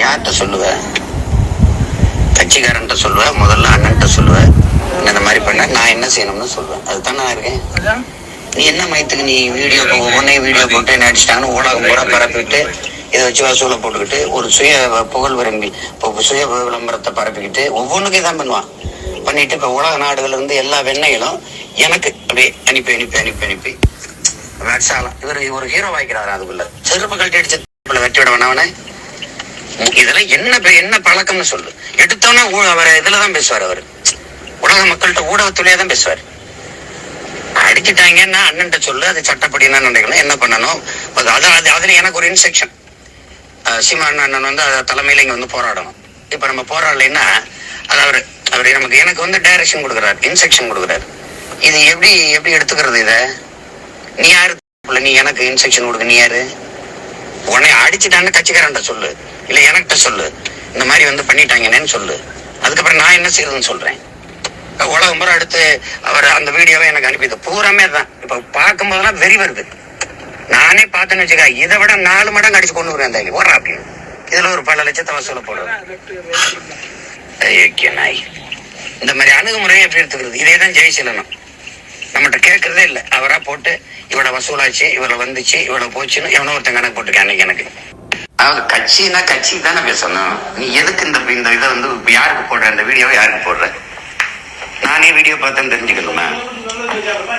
யார்கிட்ட சொல்லுவ? கட்சிக்காரன்ட்ட சொல்லுவ, முதல்ல அண்ணன்ட்ட சொல்லுவ. இந்த மாதிரி பண்ண நான் என்ன செய்யணும்னு சொல்லுவேன். அதுதானே இருக்கேன். நீ என்ன மயத்துக்கு நீ வீடியோ ஒன்னையும் வீடியோ போட்டு நடிச்சிட்டாங்கன்னு ஊடகம் பூரா பரப்பிட்டு இதை வச்சு வசூலை போட்டுக்கிட்டு ஒரு சுய புகழ் விரும்பி சுய விளம்பரத்தை பரப்பிக்கிட்டு ஒவ்வொன்றுக்கும் தான் பண்ணுவான். பண்ணிட்டு இப்ப உலக நாடுகள்ல இருந்து எல்லா வெண்ணைகளும் எனக்கு அப்படியே அனுப்பி அனுப்பி அனுப்பி அனுப்பி வேட்சாலம் இவர் ஒரு ஹீரோ வாய்க்கிறாரு. அதுக்குள்ள செருப்பு கழட்டி அடிச்சு வெட்டி விட வேணாவனே. இதெல்லாம் என்ன பழக்கம்னு சொல்லு. எடுத்தோன்னே அவர் இதுலதான் பேசுவார். அவர் உலக மக்கள்கிட்ட ஊடகத்துலயே தான் பேசுவார். அடிச்சுட்டாங்கன்னா அண்ணன்ட்ட சொல்லு, அது சட்டப்படி என்ன நினைக்கணும், என்ன பண்ணணும். அதுல எனக்கு ஒரு இன்ஸ்ட்ரக்ஷன். சீமான் அண்ணன் வந்து தலைமையில இங்க வந்து போராடணும். இப்ப நம்ம போராடலைன்னா அது அவரு எனக்கு வந்து டைரக்ஷன் கொடுக்குறாரு, இன்ஸ்ட்ரக்ஷன் கொடுக்குறாரு. இது எப்படி எடுத்துக்கிறது? இத நீ யாரு? நீ எனக்கு இன்ஸ்ட்ரக்ஷன் கொடுக்க நீ யாரு? உடனே அடிச்சுட்டான்னு கட்சிக்காரன்ட்ட சொல்லு, இல்ல எனக்கிட்ட சொல்லு, இந்த மாதிரி வந்து பண்ணிட்டாங்கன்னு சொல்லு. அதுக்கப்புறம் நான் என்ன செய்யறதுன்னு சொல்றேன். உலகம் முறை அடுத்து அவர் அந்த வீடியோவை எனக்கு அனுப்பிது பூராமே தான். இப்ப பார்க்கும் போதெல்லாம் வெறி வருது. நானே பார்த்தேன்னு வச்சுக்கா, இதை விட 4 மடங்கு அடிச்சு கொண்டு வருவேன் ஓடுறா அப்படின்னு. இதுல ஒரு பல லட்சத்தை வசூல போடுவேன். நாய் இந்த மாதிரி அணுகுமுறையை எப்படி எடுத்துக்கிறது? இதேதான் ஜெயசீலனும் நம்மகிட்ட கேட்கறதே இல்லை. அவரா போட்டு இவளை வசூலாச்சு, இவளை வந்துச்சு, இவளை போச்சுன்னு எவனோ ஒருத்தன் கணக்கு போட்டுருக்கேன் அன்னைக்கு எனக்கு. அதாவது கட்சின்னா கட்சி தானே பேசணும். நீ எதுக்கு இந்த இதை வந்து யாருக்கு போடுற, இந்த வீடியோவை யாருக்கு போடுற? நானே வீடியோ பார்த்தேன்னு தெரிஞ்சுக்கணுமா?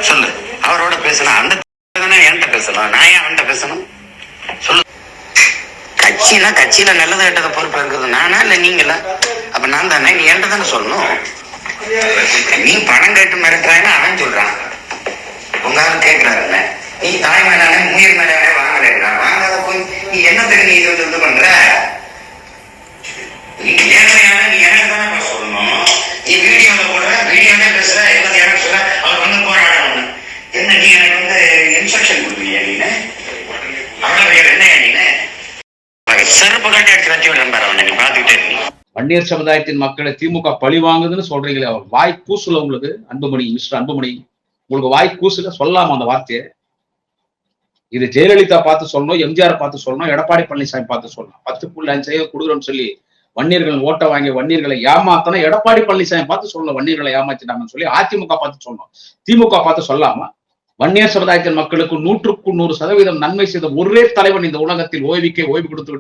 சொல்லு. அவரோட பேசணும், அந்த என்கிட்ட பேசணும், நான் ஏன் அவன்கிட்ட பேசணும்? சொல்லு. கட்சினா கட்சியில நல்லது கெட்டதை பொறுப்பா இருக்குது நானா இல்ல நீங்களா? அப்ப நான் தானே, நீ என்கிட்ட தானே சொல்லணும். நீ பணம் கேட்டு மிரட்டுறான்னு அவன் சொல்றான், உங்க ஆள் கேட்கிறாருல்ல. நீ தாய் மேலானே முயல் மேலானே வாங்கலாம், வாங்காத போய் நீ என்னத்துக்கு நீ இது பண்ற? நீ ஏழையான நீ எனக்கு தானே சொல்லணும். நீ வீடியோல போடுற, வீடியோல பேசுற, எல்லாத்தையும் எனக்கு சொல்ற, அவர் வந்து போராடணும். என்ன நீ எனக்கு வந்து இன்ஸ்ட்ரக்ஷன் கொடுக்குறியா? நீனு அவ்வளவு என்னையா நீனு செருப்பு கட்டி அடிச்சு வச்சு விடுறாரு அவனை. நீ பாத்துக்கிட்டே இருக்கீங்க. வன்னியர் சமுதாயத்தின் மக்களை திமுக பழி வாங்குதுன்னு சொல்றீங்களே, அவர் வாய் கூசுல உங்களுக்கு? அன்புமணி, மிஸ்டர் அன்புமணி, உங்களுக்கு வாய் கூசுல சொல்லாம அந்த வார்த்தையை? இது ஜெயலலிதா பார்த்து சொல்லணும், எம்ஜிஆர் பார்த்து சொல்லணும், எடப்பாடி பழனிசாமி பார்த்து சொல்லணும். 10.5 கொடுக்குறோம்னு சொல்லி வன்னியர்கள் ஓட்ட வாங்கி வன்னியர்களை ஏமாத்தணும். எடப்பாடி பழனிசாமி பார்த்து சொல்லணும் வன்னியர்களை ஏமாத்திட்டாங்கன்னு சொல்லி அதிமுக பார்த்து சொல்லணும். திமுக பார்த்து சொல்லாம வன்னியர் சமுதாயத்தின் மக்களுக்கு 100% நன்மை செய்த ஒரே தலைவன் இந்த உலகத்தில் ஓய்வு கொடுத்து